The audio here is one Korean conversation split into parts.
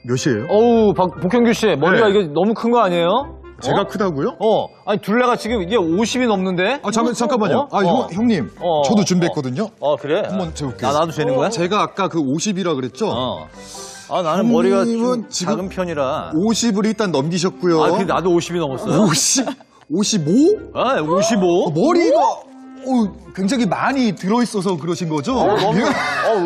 몇이에요? 어우, 복현규 씨, 머리가 네. 이게 너무 큰 거 아니에요? 제가 어? 크다고요? 아니, 둘레가 지금 이게 50이 넘는데? 잠깐만요. 형님, 어. 저도 준비했거든요. 그래? 한번 재볼게요. 나도 되는 거야? 제가 아까 그 50이라 그랬죠? 나는 머리가 좀 형님은 지금 작은 편이라. 50을 일단 넘기셨고요. 근데 나도 50이 넘었어요. 55? 55? 머리가 굉장히 많이 들어있어서 그러신 거죠? 너무,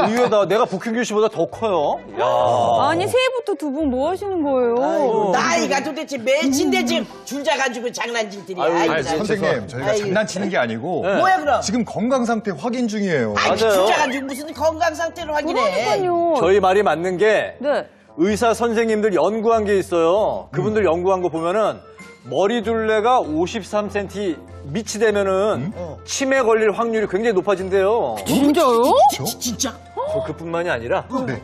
의외다. 내가 복현규 씨보다 더 커요. 야. 아니 새해부터 두 분 뭐 하시는 거예요? 아이고, 나이가 도대체 몇인데 지금 줄자 가지고 장난질들이야. 아유, 아이고, 선생님, 저희가 아이고. 장난치는 게 아니고 뭐야 그럼? 지금 건강 상태 확인 중이에요. 아이, 맞아요. 줄자 가지고 무슨 건강 상태를 확인해. 그러니까요. 저희 말이 맞는 게 네. 의사 선생님들 연구한 게 있어요. 그분들 연구한 거 보면은 머리 둘레가 53cm 밑이 되면은 치매 걸릴 확률이 굉장히 높아진대요. 진짜요? 진짜? 그뿐만이 아니라 네.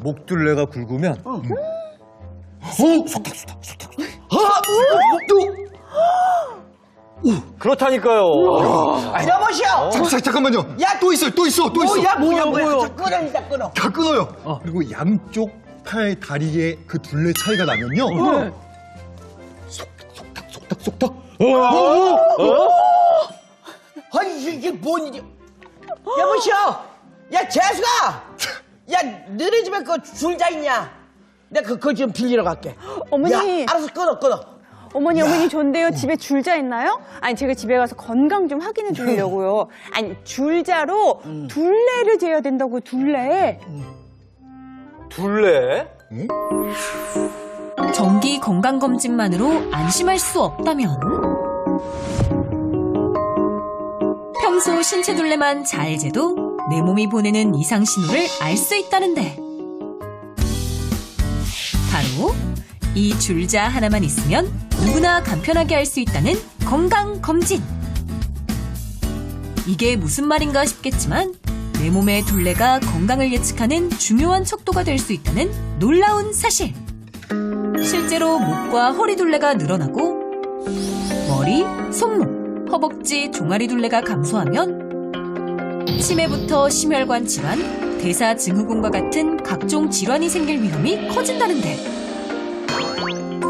목 둘레가 굵으면 그렇다니까요. 여보시오. 잠깐만요. 야, 또 있어요. 뭐야. 자, 끊어, 일단 끊어. 다 끊어요. 그리고 양쪽 팔, 다리에 그 둘레 차이가 나면요. 속닥. 아니, 이게 뭔 일이야. 여보시오. 야, 재수가. 야, 너네 집에 그 줄자 있냐? 내가 그거 좀 빌리러 갈게. 어머니. 야, 알아서 끊어. 어머니 전데요. 집에 줄자 있나요? 아니 제가 집에 가서 건강 좀 확인해 주려고요. 아니 줄자로 둘레를 재야 된다고 둘레. 둘레? 정기 건강검진만으로 안심할 수 없다면 평소 신체 둘레만 잘 재도 내 몸이 보내는 이상 신호를 알 수 있다는데 바로 이 줄자 하나만 있으면 누구나 간편하게 할 수 있다는 건강검진. 이게 무슨 말인가 싶겠지만 내 몸의 둘레가 건강을 예측하는 중요한 척도가 될 수 있다는 놀라운 사실. 실제로 목과 허리 둘레가 늘어나고 머리, 손목, 허벅지, 종아리 둘레가 감소하면 치매부터 심혈관 질환, 대사증후군과 같은 각종 질환이 생길 위험이 커진다는데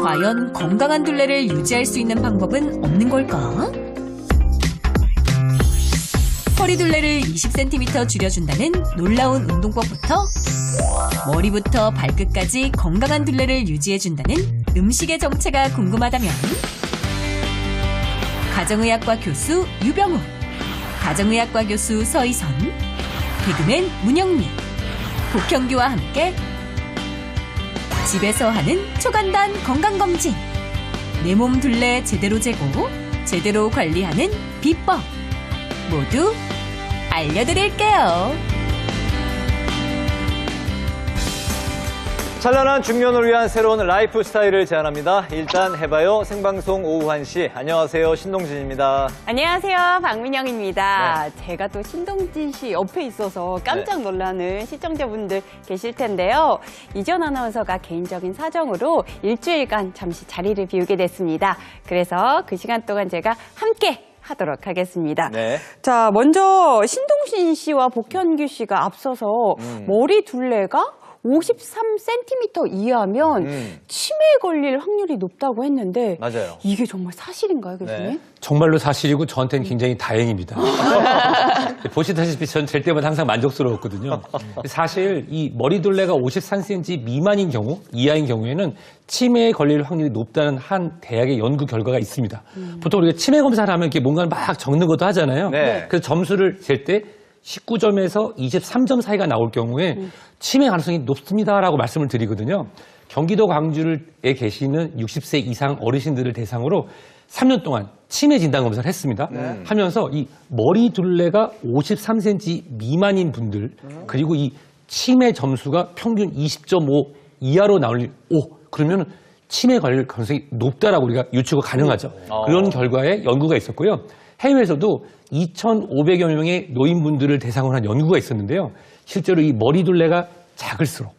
과연 건강한 둘레를 유지할 수 있는 방법은 없는 걸까? 허리 둘레를 20cm 줄여준다는 놀라운 운동법부터 머리부터 발끝까지 건강한 둘레를 유지해준다는 음식의 정체가 궁금하다면 가정의학과 교수 유병우, 가정의학과 교수 서희선, 개그맨 문영미, 복현규와 함께 집에서 하는 초간단 건강검진. 내 몸 둘레 제대로 재고 제대로 관리하는 비법 모두 알려드릴게요. 찬란한 중년을 위한 새로운 라이프 스타일을 제안합니다. 일단 해봐요. 생방송 오후 1시. 안녕하세요. 신동진입니다. 안녕하세요. 박민영입니다. 제가 또 신동진 씨 옆에 있어서 깜짝 놀라는 시청자분들 계실 텐데요. 이전 아나운서가 개인적인 사정으로 일주일간 잠시 자리를 비우게 됐습니다. 그래서 그 시간 동안 제가 함께 하도록 하겠습니다. 네. 자, 먼저 신동진 씨와 복현규 씨가 앞서서 머리 둘레가 53cm 이하면 치매에 걸릴 확률이 높다고 했는데 맞아요. 이게 정말 사실인가요, 교수님? 네. 정말로 사실이고 저한테는 굉장히 다행입니다. 보시다시피 전 될 때마다 항상 만족스러웠거든요. 사실 이 머리 둘레가 53cm 미만인 경우, 이하인 경우에는 치매에 걸릴 확률이 높다는 한 대학의 연구 결과가 있습니다. 보통 우리가 치매 검사를 하면 이렇게 뭔가를 막 적는 것도 하잖아요. 네. 그래서 점수를 잴 때 19점에서 23점 사이가 나올 경우에 치매 가능성이 높습니다라고 말씀을 드리거든요. 경기도 광주에 계시는 60세 이상 어르신들을 대상으로 3년 동안 치매 진단 검사를 했습니다. 하면서 이 머리 둘레가 53cm 미만인 분들 그리고 이 치매 점수가 평균 20.5 이하로 나올 그러면 치매 걸릴 가능성이 높다라고 우리가 유추가 가능하죠. 그런 결과에 연구가 있었고요. 해외에서도 2,500여 명의 노인분들을 대상으로 한 연구가 있었는데요. 실제로 이 머리 둘레가 작을수록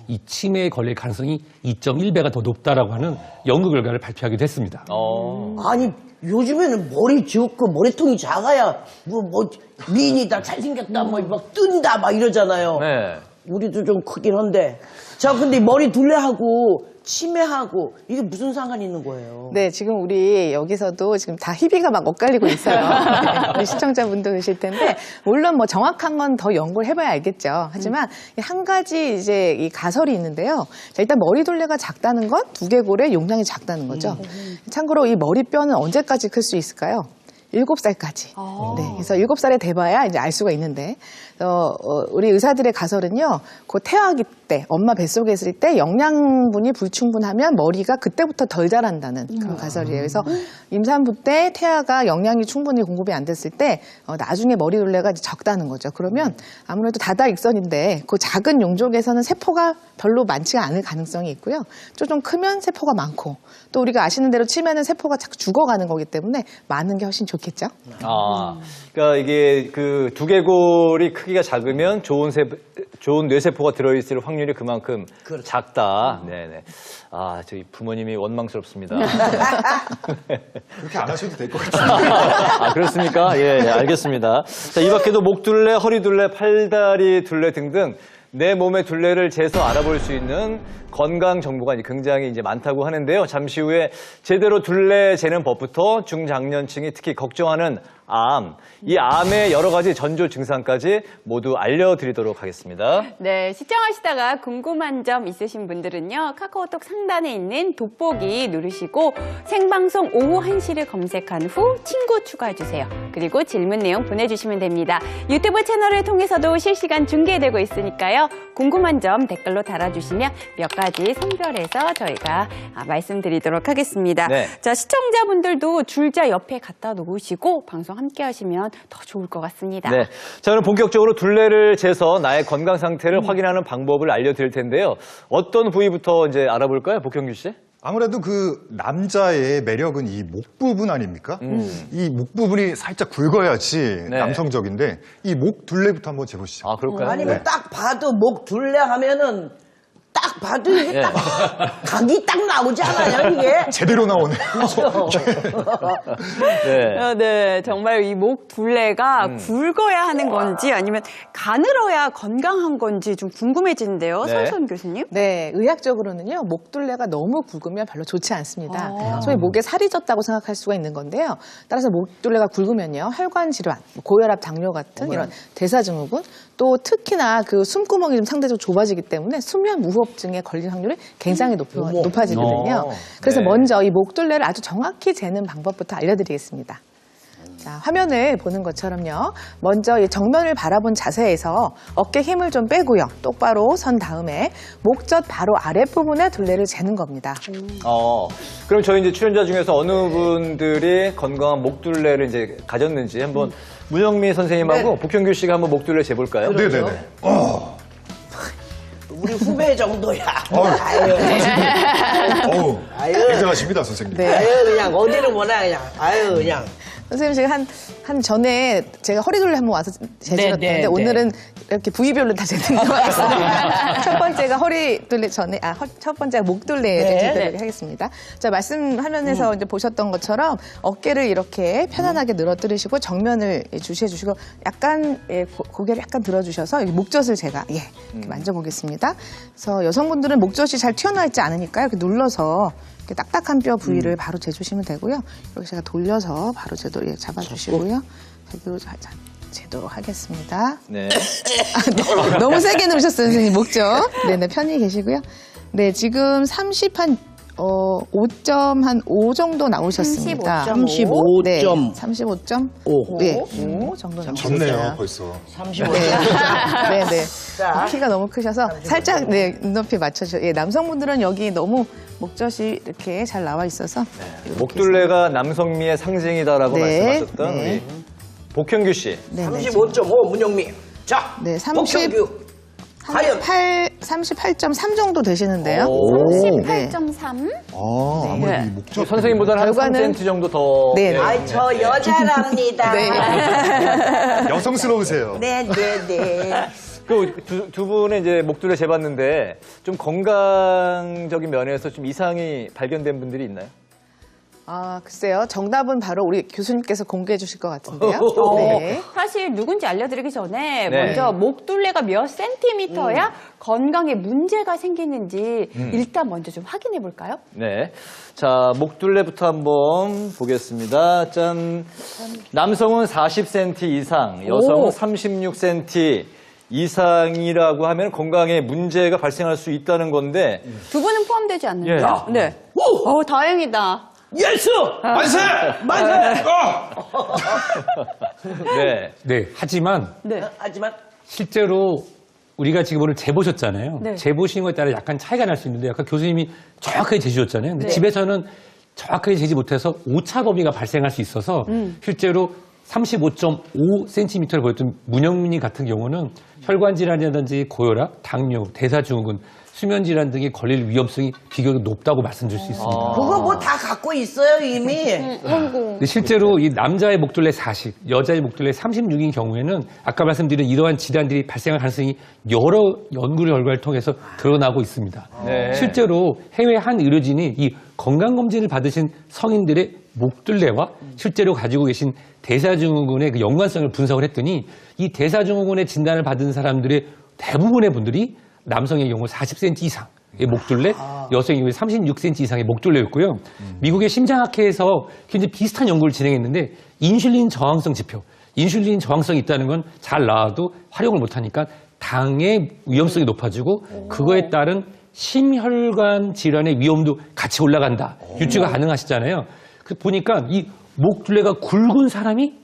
이 치매에 걸릴 가능성이 2.1배가 더 높다라고 하는 연구 결과를 발표하기도 했습니다. 아니, 요즘에는 머리 적고 머리통이 작아야 미인이다, 잘생겼다, 막 뜬다, 막 이러잖아요. 네. 우리도 좀 크긴 한데. 자, 근데 머리 둘레하고 치매하고 이게 무슨 상관이 있는 거예요? 네, 지금 우리 여기서도 지금 다 희비가 막 엇갈리고 있어요. 우리 시청자분도 계실 텐데, 물론 뭐 정확한 건 더 연구를 해봐야 알겠죠. 하지만 한 가지 이제 이 가설이 있는데요. 자, 일단 머리둘레가 작다는 건 두개골의 용량이 작다는 거죠. 참고로 이 머리뼈는 언제까지 클 수 있을까요? 7살까지. 네, 그래서 7살에 돼봐야 이제 알 수가 있는데, 우리 의사들의 가설은요, 그 태아기 때, 엄마 뱃속에 있을 때 영양분이 불충분하면 머리가 그때부터 덜 자란다는 그런 가설이에요. 그래서 임산부 때 태아가 영양이 충분히 공급이 안 됐을 때, 나중에 머리둘레가 이제 적다는 거죠. 그러면 아무래도 다다익선인데, 그 작은 용족에서는 세포가 별로 많지가 않을 가능성이 있고요. 좀 크면 세포가 많고, 또 우리가 아시는 대로 치매는 세포가 자꾸 죽어가는 거기 때문에 많은 게 훨씬 좋겠죠. 그러니까 이게 그 두개골이 크기가 작으면 좋은 뇌세포가 들어있을 확률이 그만큼 작다. 네네. 저희 부모님이 원망스럽습니다. 그렇게 안 하셔도 될 것 같아요. 그렇습니까? 예, 알겠습니다. 자, 이 밖에도 목둘레, 허리둘레, 팔다리 둘레 등등 내 몸의 둘레를 재서 알아볼 수 있는 건강 정보가 굉장히 이제 많다고 하는데요. 잠시 후에 제대로 둘레 재는 법부터 중장년층이 특히 걱정하는 암, 이 암의 여러 가지 전조 증상까지 모두 알려드리도록 하겠습니다. 네, 시청하시다가 궁금한 점 있으신 분들은요, 카카오톡 상단에 있는 돋보기 누르시고 생방송 오후 1시를 검색한 후 친구 추가해주세요. 그리고 질문 내용 보내주시면 됩니다. 유튜브 채널을 통해서도 실시간 중계되고 있으니까요. 궁금한 점 댓글로 달아주시면 몇 가지 선별해서 저희가 말씀드리도록 하겠습니다. 네. 자, 시청자분들도 줄자 옆에 갖다 놓으시고 방송 함께 하시면 더 좋을 것 같습니다. 네. 자, 그럼 본격적으로 둘레를 재서 나의 건강 상태를 확인하는 방법을 알려드릴 텐데요. 어떤 부위부터 이제 알아볼까요, 복형규 씨? 아무래도 그 남자의 매력은 이 목 부분 아닙니까? 이 목 부분이 살짝 굵어야지 네. 남성적인데 이 목 둘레부터 한번 재보시죠. 그럴까요? 아니면 네. 딱 봐도 목 둘레 하면은 딱 봐도 이게 딱 각이 딱 나오지 않아요, 이게? 제대로 나오네. 네. 네, 정말 이 목 둘레가 굵어야 하는 건지 아니면 가늘어야 건강한 건지 좀 궁금해지는데요, 네. 설선 교수님? 네, 의학적으로는요, 목둘레가 너무 굵으면 별로 좋지 않습니다. 소위 목에 살이 쪘다고 생각할 수가 있는 건데요. 따라서 목둘레가 굵으면요, 혈관 질환, 고혈압, 당뇨 같은 이런 대사증후군, 또 특히나 그 숨구멍이 좀 상대적으로 좁아지기 때문에 수면 무호흡증에 걸릴 확률이 굉장히 높아지거든요. 그래서 네. 먼저 이 목둘레를 아주 정확히 재는 방법부터 알려드리겠습니다. 자, 화면을 보는 것처럼요. 먼저 이 정면을 바라본 자세에서 어깨 힘을 좀 빼고요. 똑바로 선 다음에 목젖 바로 아랫부분에 둘레를 재는 겁니다. 그럼 저희 이제 출연자 중에서 어느 분들이 건강한 목둘레를 이제 가졌는지 한번 문영미 선생님하고 복형규 씨가 한번 목둘레 재볼까요? 네네네. 우리 후배 정도야. 아유. 굉장하십니다, 선생님. 네. 아유, 그냥 어디를 보나, 그냥. 아유, 그냥. 선생님, 제가 한 전에 제가 허리둘레 한번 와서 재드렸는데 네. 오늘은 이렇게 부위별로 다 재는 거 같습니다. 첫 번째가 허리둘레 전에, 첫 번째가 목둘레를 네. 재도록 하겠습니다. 자, 말씀하면서 이제 보셨던 것처럼 어깨를 이렇게 편안하게 늘어뜨리시고 정면을 주시해 주시고 약간 고개를 약간 들어주셔서 여기 목젖을 제가 이렇게 만져보겠습니다. 그래서 여성분들은 목젖이 잘 튀어나와 있지 않으니까 이렇게 눌러서 이렇게 딱딱한 뼈 부위를 바로 재주시면 되고요. 이렇게 제가 돌려서 바로 잡아주시고요. 제대로 재도록 하겠습니다. 네. 너무 세게 누르셨어요, 선생님. 목젖. 네네, 편히 계시고요. 네, 지금 5.5 정도 나오셨습니다. 35.5. 네, 35.5. 네, 5 정도 나오셨어요. 좋네요, 벌써. 35. 네, 네. 자. 키가 너무 크셔서 살짝 눈높이 맞춰주세요. 예, 남성분들은 여기 너무 목젖이 이렇게 잘 나와 있어서 목둘레가 남성미의 상징이다라고 네, 말씀하셨던 네. 우리 복형규 씨. 네, 네, 35.5, 문영미. 자, 네, 복형규. 과연 38.3 정도 되시는데요. 네. 38.3? 아무래도 이 목젖. 선생님보다는 한 결과는- 3cm 정도 더. 네, 네. 아이, 저 여자랍니다. 여성스러우세요. 네, 네, 네. 두 분의 이제 목둘레 재봤는데 좀 건강적인 면에서 좀 이상이 발견된 분들이 있나요? 글쎄요. 정답은 바로 우리 교수님께서 공개해 주실 것 같은데요. 네. 사실 누군지 알려드리기 전에 네. 먼저 목둘레가 몇 센티미터야 건강에 문제가 생기는지 일단 먼저 좀 확인해 볼까요? 네. 자, 목둘레부터 한번 보겠습니다. 짠. 남성은 40cm 이상, 여성은 36cm 이상이라고 하면 건강에 문제가 발생할 수 있다는 건데. 두 분은 포함되지 않는데요? 예. 네. 다행이다. 예스! 만세! 만세! 네. 네, 하지만 네. 하지만 실제로 우리가 지금 오늘 재보셨잖아요. 네. 재보신 거에 따라 약간 차이가 날 수 있는데 아까 교수님이 정확하게 재주셨잖아요. 근데 네. 집에서는 정확하게 재지 못해서 오차 범위가 발생할 수 있어서 실제로 35.5cm를 보였던 문영민이 같은 경우는 혈관 질환이라든지 고혈압, 당뇨, 대사증후군, 수면 질환 등이 걸릴 위험성이 비교적 높다고 말씀드릴 수 있습니다. 그거 뭐 다 갖고 있어요 이미. 근데 실제로 이 남자의 목둘레 40, 여자의 목둘레 36인 경우에는 아까 말씀드린 이러한 질환들이 발생할 가능성이 여러 연구 결과를 통해서 드러나고 있습니다. 네. 실제로 해외 한 의료진이 이 건강검진을 받으신 성인들의 목둘레와 실제로 가지고 계신 대사증후군의 그 연관성을 분석을 했더니 이 대사증후군의 진단을 받은 사람들의 대부분의 분들이 남성의 경우 40cm 이상의 목둘레, 여성의 경우 36cm 이상의 목둘레였고요. 미국의 심장학회에서 굉장히 비슷한 연구를 진행했는데 인슐린 저항성 지표, 인슐린 저항성이 있다는 건 잘 나와도 활용을 못하니까 당의 위험성이 높아지고 그거에 따른 심혈관 질환의 위험도 같이 올라간다. 유추가 가능하시잖아요. 그 보니까 이 목둘레가 굵은 사람이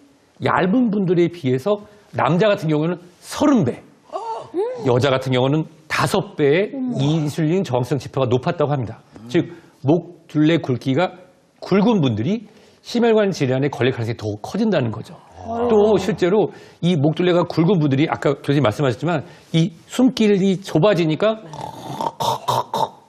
얇은 분들에 비해서 남자 같은 경우는 30배, 여자 같은 경우는 5배의 인슐린 저항성 지표가 높았다고 합니다. 즉 목둘레 굵기가 굵은 분들이 심혈관 질환에 걸릴 가능성이 더 커진다는 거죠. 또 실제로 이 목둘레가 굵은 분들이 아까 교수님 말씀하셨지만 이 숨길이 좁아지니까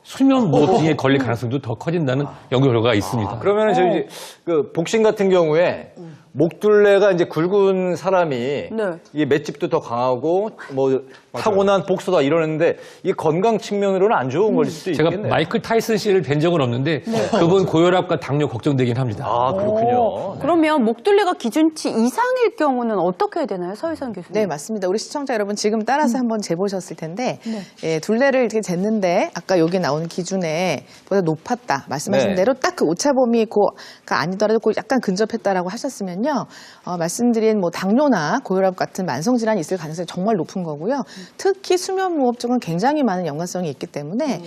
수면 무호흡증에 걸릴 가능성도 더 커진다는 연구 결과가 있습니다. 그러면은 저희 그 복싱 같은 경우에 목둘레가 이제 굵은 사람이 이 맷집도 더 강하고 뭐 타고난 복서다 이러는데 이 건강 측면으로는 안 좋은 걸 수도 제가 있겠네요. 마이클 타이슨 씨를 뵌 적은 없는데 그분 고혈압과 당뇨 걱정되긴 합니다. 아, 그렇군요. 그러면 목둘레가 기준치 이상일 경우는 어떻게 해야 되나요, 서희선 교수님? 네, 맞습니다. 우리 시청자 여러분 지금 따라서 한번 재보셨을 텐데 예, 둘레를 이렇게 쟀는데 아까 여기 나오는 기준에 보다 높았다 말씀하신 네. 대로 딱 그 오차범위 고가 아니더라도 그 약간 근접했다라고 하셨으면요 말씀드린 뭐 당뇨나 고혈압 같은 만성 질환이 있을 가능성이 정말 높은 거고요. 특히 수면 무호흡증은 굉장히 많은 연관성이 있기 때문에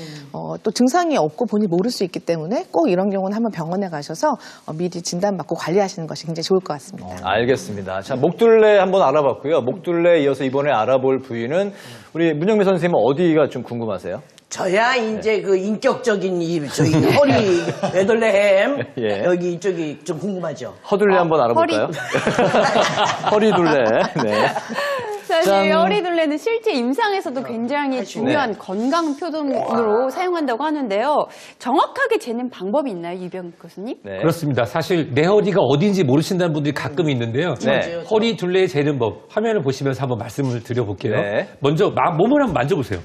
또 증상이 없고 본인이 모를 수 있기 때문에 꼭 이런 경우는 한번 병원에 가셔서 미리 진단받고 관리하시는 것이 굉장히 좋을 것 같습니다. 알겠습니다. 자, 목둘레 한번 알아봤고요. 목둘레 이어서 이번에 알아볼 부위는 우리 문영미 선생님은 어디가 좀 궁금하세요? 저야 이제 그 인격적인 이 저희 허리 베들레헴 예. 여기 이쪽이 좀 궁금하죠. 허둘레 한번 알아볼까요? 허리둘레. 네. 사실 짠. 허리둘레는 실제 임상에서도 굉장히 중요한 건강 표준으로 사용한다고 하는데요. 정확하게 재는 방법이 있나요, 이병 교수님? 네. 그렇습니다. 사실 내 허리가 어딘지 모르신다는 분들이 가끔 있는데요. 네. 허리 둘레 재는 법 화면을 보시면서 한번 말씀을 드려볼게요. 네. 먼저 몸을 한번 만져보세요.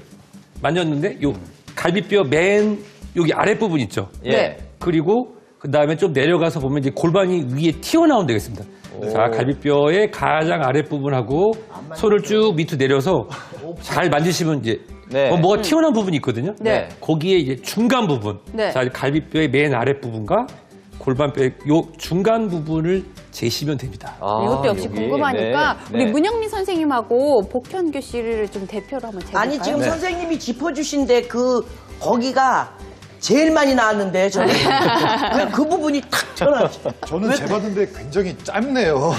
만졌는데 요 갈비뼈 맨 여기 아랫부분 있죠. 예. 네. 그리고 그 다음에 좀 내려가서 보면 이제 골반이 위에 튀어나오면 되겠습니다. 자, 갈비뼈의 가장 아랫부분하고 손을 쭉 밑으로 내려서 잘 만지시면 이제 네. 뭐가 튀어나온 부분이 있거든요. 네. 거기에 이제 중간 부분. 네. 자, 갈비뼈의 맨 아랫부분과 골반뼈의 요 중간 부분을 재시면 됩니다. 아, 이것도 역시 여기. 궁금하니까 네. 우리 네. 문영미 선생님하고 복현규 씨를 좀 대표로 한번 재볼까요? 아니 지금 네. 선생님이 짚어주신데 거기가 제일 많이 나왔는데 저는 그 부분이 탁 튀어나왔죠. 저는 재봤는데 굉장히 짧네요.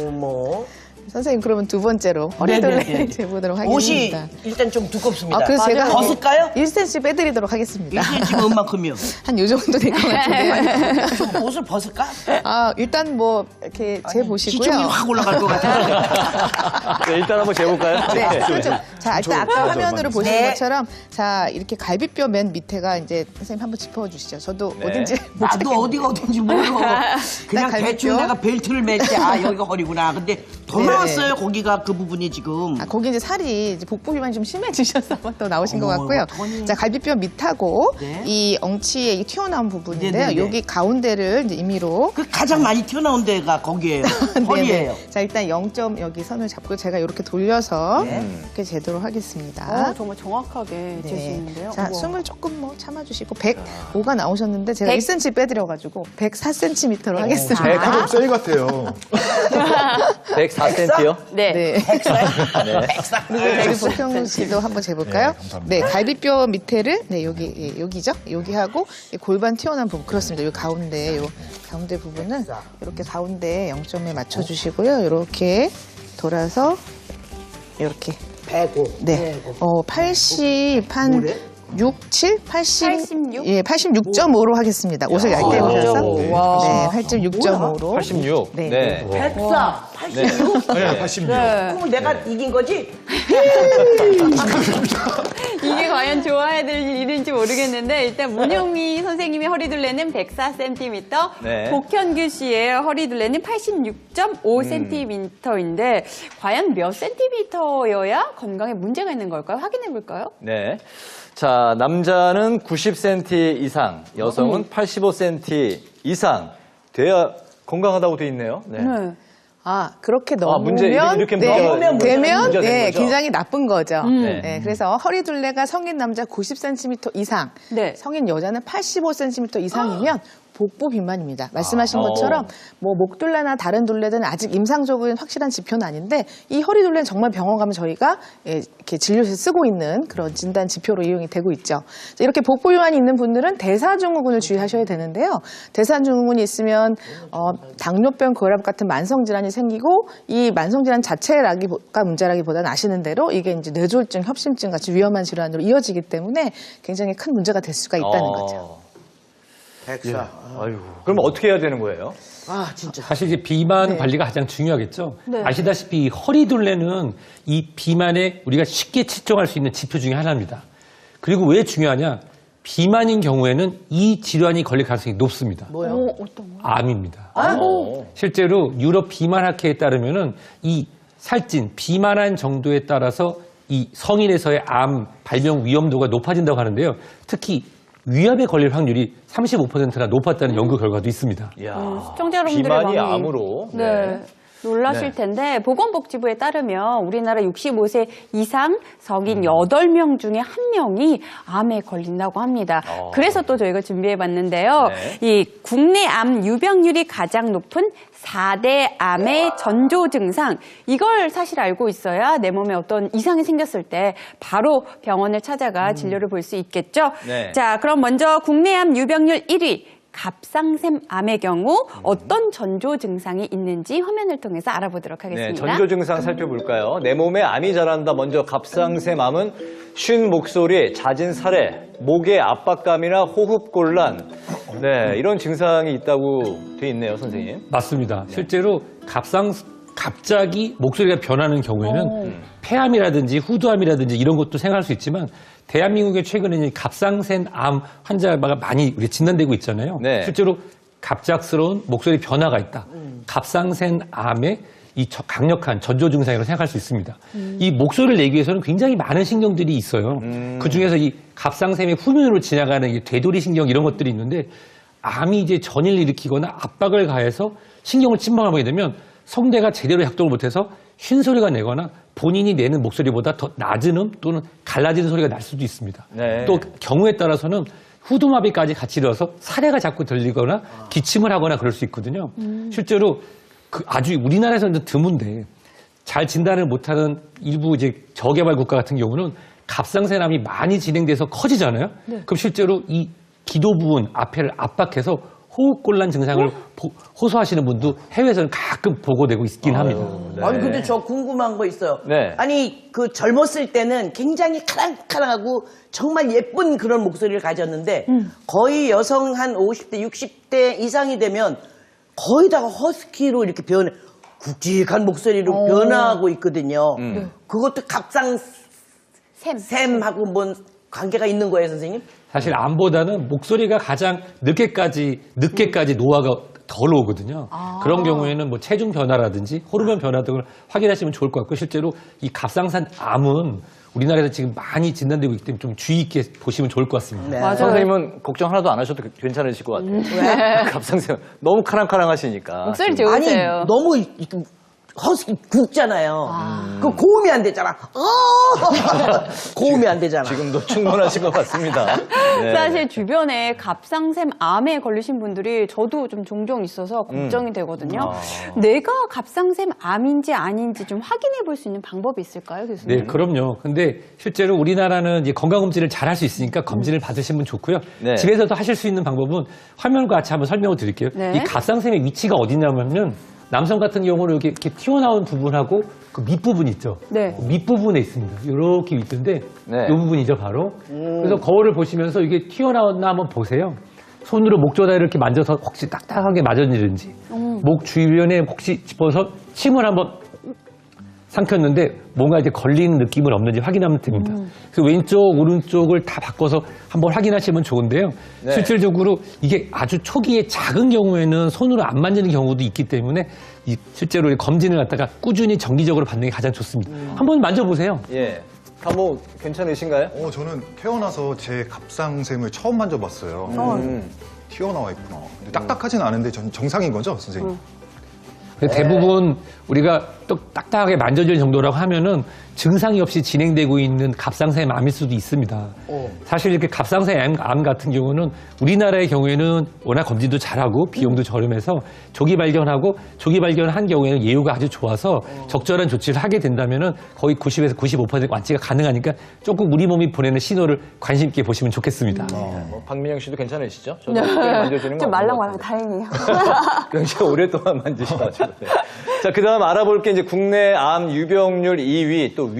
어머. 선생님 그러면 두 번째로 허리둘레 재보도록 옷이 하겠습니다. 일단 좀 두껍습니다. 그래서 제가 벗을까요? 1cm 빼드리도록 하겠습니다. 이게 지금 얼마큼이요? 한 요 정도 될 것 같은데요. 좀 옷을 벗을까? 일단 뭐 이렇게 재보시고요. 지총이 확 올라갈 것 같아요. 네, 일단 한번 재볼까요? 네, 그렇죠. 자, 일단 아까 화면으로 보신 네. 것처럼 자 이렇게 갈비뼈 맨 밑에가 이제 선생님 한번 짚어주시죠. 저도 네. 어딘지 나도 어디가 어딘지 모르고 그냥 갈비뼈. 대충 내가 벨트를 맸지. 아 여기가 허리구나. 근데 더 네. 나왔어요, 거기가 그 부분이 지금. 아, 거기 이제 살이 이제 복부 비만이 좀 심해지셔서 또 나오신 것 어머, 같고요. 어떡하니. 자, 갈비뼈 밑하고 네. 이 엉치에 이 튀어나온 부분인데요. 네네네. 여기 가운데를 이제 임의로 그 가장 많이 튀어나온 데가 거기에요. 허리예요. 네네. 자, 일단 0점 여기 선을 잡고 제가 이렇게 돌려서 네. 이렇게 재도록 하겠습니다. 정말 정확하게 재시는데요. 자, 우와. 숨을 조금 뭐 참아주시고 105가 나오셨는데 제가 1cm 빼드려가지고 104cm로 하겠습니다. 백화점 세일 같아요. 104cm요? 네. 네. 그리고 우리 보평 씨도 한번 재볼까요? 네, 감사합니다. 네, 갈비뼈 밑에를 네 여기 예, 여기죠? 여기 하고 이 골반 튀어나온 부분 그렇습니다. 요 가운데 요 가운데 부분은 이렇게 가운데 0점에 맞춰주시고요. 이렇게 돌아서 이렇게 105. 네, 80 한 뭐래? 6, 7, 80, 86? 예, 86.5로 하겠습니다. 옷을 얇게 입으셔서 네, 86.5로 86. 네. 네. 104, 86? 아니, 86. 그럼 내가 이긴 거지? 이게 과연 좋아야 될 일인지 모르겠는데 일단 문영미 선생님의 허리둘레는 104cm, 네. 복현규 씨의 허리둘레는 86.5cm인데 과연 몇 cm여야 건강에 문제가 있는 걸까요? 확인해 볼까요? 네. 자, 남자는 90cm 이상, 여성은 85cm 이상 돼야 건강하다고 돼 있네요. 네. 아, 그렇게 넘으면 문제, 이렇게 네, 문제가 되면 문제가 된 네, 거죠? 굉장히 나쁜 거죠. 네. 네, 그래서 허리둘레가 성인 남자 90cm 이상, 네. 성인 여자는 85cm 이상이면 복부 비만입니다. 말씀하신 아. 것처럼 뭐 목둘레나 다른 둘레들은 아직 임상적인 확실한 지표는 아닌데 이 허리둘레는 정말 병원 가면 저희가 이렇게 진료실에 쓰고 있는 그런 진단 지표로 이용이 되고 있죠. 이렇게 복부 비만이 있는 분들은 대사증후군을 주의하셔야 되는데요. 대사증후군이 있으면 당뇨병, 고혈압 같은 만성 질환이 생기고 이 만성 질환 자체가 문제라기보다는 아시는 대로 이게 이제 뇌졸중, 협심증 같이 위험한 질환으로 이어지기 때문에 굉장히 큰 문제가 될 수가 있다는 거죠. 104. 아유, 그럼 어떻게 해야 되는 거예요? 아, 진짜. 사실 이제 비만 네. 관리가 가장 중요하겠죠. 네. 아시다시피 이 허리둘레는 이 비만에 우리가 쉽게 측정할 수 있는 지표 중에 하나입니다. 그리고 왜 중요하냐? 비만인 경우에는 이 질환이 걸릴 가능성이 높습니다. 뭐요? 어떤 거? 암입니다. 오. 실제로 유럽 비만학회에 따르면은 이 살찐 비만한 정도에 따라서 이 성인에서의 암 발병 위험도가 높아진다고 하는데요. 특히 위암에 걸릴 확률이 35%나 높았다는 연구 결과도 있습니다. 이야, 시청자 여러분들의 비만이 마음이 암으로. 네. 놀라실 네. 텐데 보건복지부에 따르면 우리나라 65세 이상 성인 8명 중에 1명이 암에 걸린다고 합니다. 그래서 또 저희가 준비해봤는데요. 네. 이 국내 암 유병률이 가장 높은 4대 암의 전조 증상, 이걸 사실 알고 있어야 내 몸에 어떤 이상이 생겼을 때 바로 병원을 찾아가 진료를 볼 수 있겠죠. 네. 자, 그럼 먼저 국내 암 유병률 1위 갑상샘 암의 경우 어떤 전조 증상이 있는지 화면을 통해서 알아보도록 네, 하겠습니다. 전조 증상 살펴볼까요? 내 몸에 암이 자란다. 먼저 갑상샘 암은 쉰 목소리, 잦은 사례, 목의 압박감이나 호흡곤란, 네, 이런 증상이 있다고 돼 있네요, 선생님. 맞습니다. 실제로 갑자기 목소리가 변하는 경우에는 폐암이라든지 후두암이라든지 이런 것도 생각할 수 있지만 대한민국에 최근에 갑상샘 암 환자가 많이 우리 진단되고 있잖아요. 네. 실제로 갑작스러운 목소리 변화가 있다. 갑상샘 암의 이 강력한 전조 증상이라고 생각할 수 있습니다. 이 목소리를 내기 위해서는 굉장히 많은 신경들이 있어요. 그 중에서 이 갑상샘의 후면으로 지나가는 이 되돌이 신경 이런 것들이 있는데 암이 이제 전이를 일으키거나 압박을 가해서 신경을 침범하게 되면 성대가 제대로 작동을 못해서 쉰 소리가 내거나 본인이 내는 목소리보다 더 낮은 음 또는 갈라지는 소리가 날 수도 있습니다. 네. 또 경우에 따라서는 후두마비까지 같이 일어서 사례가 자꾸 들리거나 기침을 하거나 그럴 수 있거든요. 실제로 아주 우리나라에서는 드문데 잘 진단을 못하는 일부 이제 저개발 국가 같은 경우는 갑상샘암이 많이 진행돼서 커지잖아요. 그럼 실제로 이 기도 부분 앞에를 압박해서 호흡곤란 증상을 호소하시는 분도 해외에서는 가끔 보고되고 있긴 합니다. 네. 아니, 근데 저 궁금한 거 있어요. 네. 아니, 그 젊었을 때는 굉장히 카랑카랑하고 정말 예쁜 그런 목소리를 가졌는데 거의 여성 한 50대, 60대 이상이 되면 거의 다 허스키로 이렇게 굵직한 목소리로 변화하고 있거든요. 그것도 갑상샘하고 뭔 관계가 있는 거예요, 선생님? 사실 암보다는 목소리가 가장 늦게까지 노화가 덜 오거든요. 그런 경우에는 뭐 체중 변화라든지 호르몬 변화 등을 확인하시면 좋을 것 같고 실제로 이 갑상선 암은 우리나라에서 지금 많이 진단되고 있기 때문에 좀 주의 있게 보시면 좋을 것 같습니다. 네. 맞아요. 선생님은 걱정 하나도 안 하셔도 괜찮으실 것 같아요. 갑상선 너무 카랑카랑하시니까. 목소리 지금. 아니 좋으세요. 너무 허스키 굵잖아요. 그 고음이 안 되잖아. 고음이 안 되잖아. 지금도 충분하신 것 같습니다. 네. 사실 주변에 갑상샘 암에 걸리신 분들이 저도 좀 종종 있어서 걱정이 되거든요. 내가 갑상샘 암인지 아닌지 좀 확인해 볼 수 있는 방법이 있을까요, 교수님? 네, 그럼요. 근데 실제로 우리나라는 이제 건강검진을 잘 할 수 있으니까 검진을 받으시면 좋고요. 네. 집에서도 하실 수 있는 방법은 화면과 같이 한번 설명을 드릴게요. 네. 이 갑상샘의 위치가 어디냐면요. 남성 같은 경우는 이렇게 튀어나온 부분하고 그 밑부분 있죠. 네. 그 밑부분에 있습니다. 이렇게 있던데 네. 이 부분이죠, 바로. 그래서 거울을 보시면서 이게 튀어나왔나 한번 보세요. 손으로 목 조다 이렇게 만져서 혹시 딱딱하게 맞았는지, 목 주변에 혹시 짚어서 침을 한번 삼켰는데 뭔가 이제 걸리는 느낌은 없는지 확인하면 됩니다. 그래서 왼쪽, 오른쪽을 다 바꿔서 한번 확인하시면 좋은데요. 네. 실질적으로 이게 아주 초기에 작은 경우에는 손으로 안 만지는 경우도 있기 때문에 실제로 이 검진을 갖다가 꾸준히 정기적으로 받는 게 가장 좋습니다. 한번 만져보세요. 예. 뭐 괜찮으신가요? 저는 태어나서 제 갑상샘을 처음 만져봤어요. 튀어나와 있구나. 근데 딱딱하진 않은데 전 정상인 거죠, 선생님? 대부분 우리가 또 딱딱하게 만져질 정도라고 하면은 증상이 없이 진행되고 있는 갑상샘 암일 수도 있습니다. 사실 이렇게 갑상샘 암 같은 경우는 우리나라의 경우에는 워낙 검진도 잘하고 비용도 저렴해서 조기 발견하고 조기 발견한 경우에는 예후가 아주 좋아서 적절한 조치를 하게 된다면은 거의 90에서 95% 완치가 가능하니까 조금 우리 몸이 보내는 신호를 관심 있게 보시면 좋겠습니다. 뭐 박민영 씨도 괜찮으시죠? 저도 특별히 만져주는 거 좀 없는 것 말랑말랑 같아요. 다행이에요. 굉장히 오랫동안 만지셔가지고. 자, 그 다음 알아볼 게 이제 국내 암 유병률 2위 또 위암